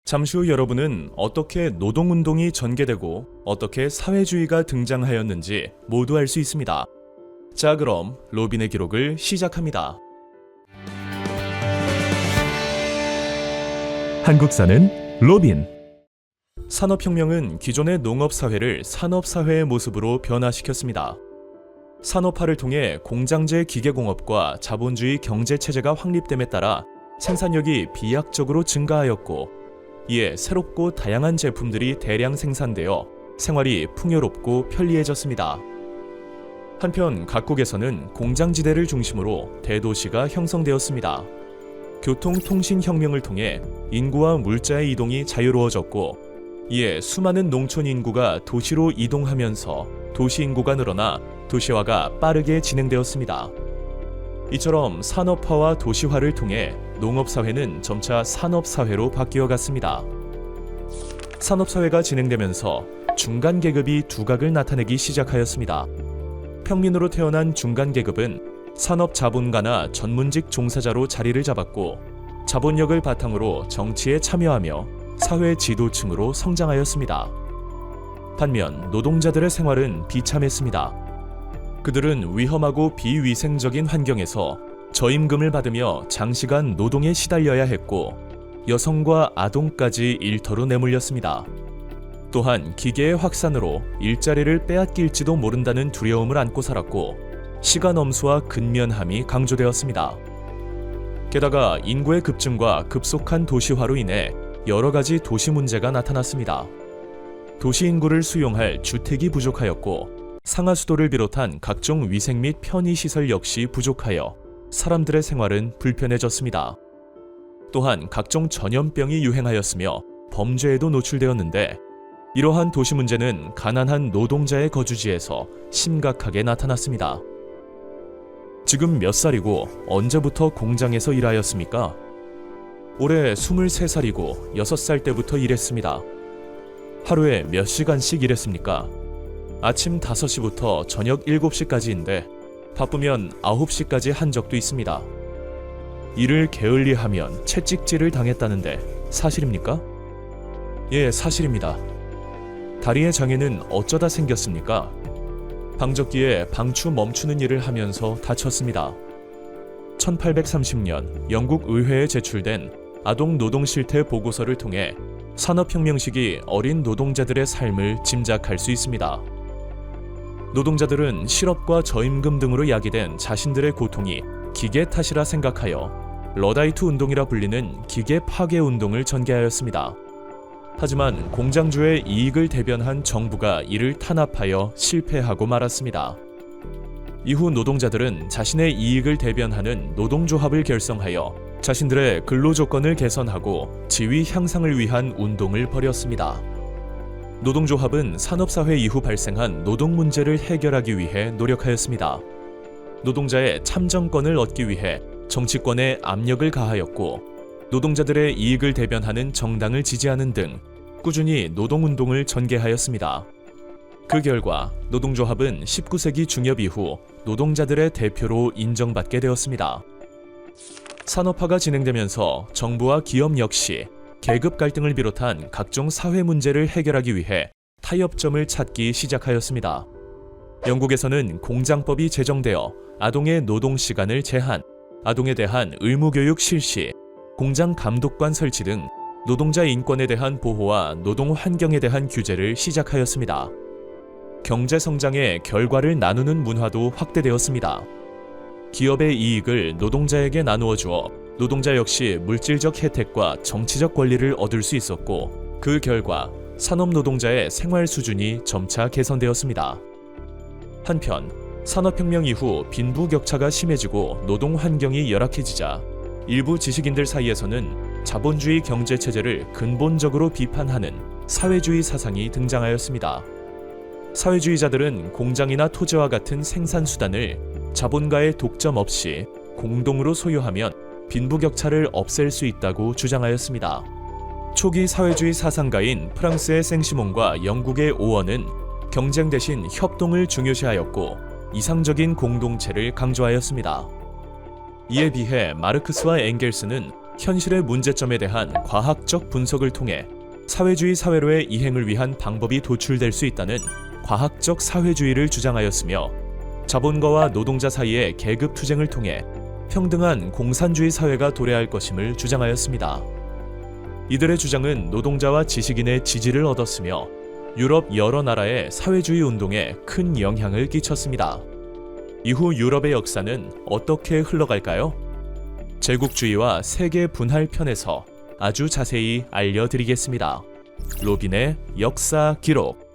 잠시 후 여러분은 어떻게 노동운동이 전개되고 어떻게 사회주의가 등장하였는지 모두 알 수 있습니다. 자, 그럼 로빈의 기록을 시작합니다. 한국사는 로빈. 산업혁명은 기존의 농업사회를 산업사회의 모습으로 변화시켰습니다. 산업화를 통해 공장제 기계공업과 자본주의 경제체제가 확립됨에 따라 생산력이 비약적으로 증가하였고, 이에 새롭고 다양한 제품들이 대량 생산되어 생활이 풍요롭고 편리해졌습니다. 한편 각국에서는 공장지대를 중심으로 대도시가 형성되었습니다. 교통통신혁명을 통해 인구와 물자의 이동이 자유로워졌고, 이에 수많은 농촌 인구가 도시로 이동하면서 도시 인구가 늘어나 도시화가 빠르게 진행되었습니다. 이처럼 산업화와 도시화를 통해 농업사회는 점차 산업사회로 바뀌어갔습니다. 산업사회가 진행되면서 중간계급이 두각을 나타내기 시작하였습니다. 평민으로 태어난 중간계급은 산업자본가나 전문직 종사자로 자리를 잡았고, 자본력을 바탕으로 정치에 참여하며 사회 지도층으로 성장하였습니다. 반면 노동자들의 생활은 비참했습니다. 그들은 위험하고 비위생적인 환경에서 저임금을 받으며 장시간 노동에 시달려야 했고, 여성과 아동까지 일터로 내몰렸습니다. 또한 기계의 확산으로 일자리를 빼앗길지도 모른다는 두려움을 안고 살았고, 시간 엄수와 근면함이 강조되었습니다. 게다가 인구의 급증과 급속한 도시화로 인해 여러 가지 도시 문제가 나타났습니다. 도시 인구를 수용할 주택이 부족하였고, 상하수도를 비롯한 각종 위생 및 편의시설 역시 부족하여 사람들의 생활은 불편해졌습니다. 또한 각종 전염병이 유행하였으며 범죄에도 노출되었는데, 이러한 도시 문제는 가난한 노동자의 거주지에서 심각하게 나타났습니다. 지금 몇 살이고 언제부터 공장에서 일하였습니까? 올해 23살이고 6살 때부터 일했습니다. 하루에 몇 시간씩 일했습니까? 아침 5시부터 저녁 7시까지인데 바쁘면 9시까지 한 적도 있습니다. 일을 게을리하면 채찍질을 당했다는데 사실입니까? 예, 사실입니다. 다리의 장애는 어쩌다 생겼습니까? 방적기에 방추 멈추는 일을 하면서 다쳤습니다. 1830년 영국 의회에 제출된 아동 노동 실태 보고서를 통해 산업혁명 시기 어린 노동자들의 삶을 짐작할 수 있습니다. 노동자들은 실업과 저임금 등으로 야기된 자신들의 고통이 기계 탓이라 생각하여 러다이트 운동이라 불리는 기계 파괴 운동을 전개하였습니다. 하지만 공장주의 이익을 대변한 정부가 이를 탄압하여 실패하고 말았습니다. 이후 노동자들은 자신의 이익을 대변하는 노동조합을 결성하여 자신들의 근로조건을 개선하고 지위 향상을 위한 운동을 벌였습니다. 노동조합은 산업사회 이후 발생한 노동 문제를 해결하기 위해 노력하였습니다. 노동자의 참정권을 얻기 위해 정치권에 압력을 가하였고, 노동자들의 이익을 대변하는 정당을 지지하는 등 꾸준히 노동운동을 전개하였습니다. 그 결과 노동조합은 19세기 중엽 이후 노동자들의 대표로 인정받게 되었습니다. 산업화가 진행되면서 정부와 기업 역시 계급 갈등을 비롯한 각종 사회 문제를 해결하기 위해 타협점을 찾기 시작하였습니다. 영국에서는 공장법이 제정되어 아동의 노동 시간을 제한, 아동에 대한 의무교육 실시, 공장 감독관 설치 등 노동자 인권에 대한 보호와 노동 환경에 대한 규제를 시작하였습니다. 경제 성장의 결과를 나누는 문화도 확대되었습니다. 기업의 이익을 노동자에게 나누어 주어 노동자 역시 물질적 혜택과 정치적 권리를 얻을 수 있었고, 그 결과 산업 노동자의 생활 수준이 점차 개선되었습니다. 한편 산업혁명 이후 빈부격차가 심해지고 노동 환경이 열악해지자 일부 지식인들 사이에서는 자본주의 경제체제를 근본적으로 비판하는 사회주의 사상이 등장하였습니다. 사회주의자들은 공장이나 토지와 같은 생산수단을 자본가의 독점 없이 공동으로 소유하면 빈부격차를 없앨 수 있다고 주장하였습니다. 초기 사회주의 사상가인 프랑스의 생시몬과 영국의 오원은 경쟁 대신 협동을 중요시하였고 이상적인 공동체를 강조하였습니다. 이에 비해 마르크스와 엥겔스는 현실의 문제점에 대한 과학적 분석을 통해 사회주의 사회로의 이행을 위한 방법이 도출될 수 있다는 과학적 사회주의를 주장하였으며, 자본가와 노동자 사이의 계급 투쟁을 통해 평등한 공산주의 사회가 도래할 것임을 주장하였습니다. 이들의 주장은 노동자와 지식인의 지지를 얻었으며 유럽 여러 나라의 사회주의 운동에 큰 영향을 끼쳤습니다. 이후 유럽의 역사는 어떻게 흘러갈까요? 제국주의와 세계 분할 편에서 아주 자세히 알려드리겠습니다. 로빈의 역사 기록.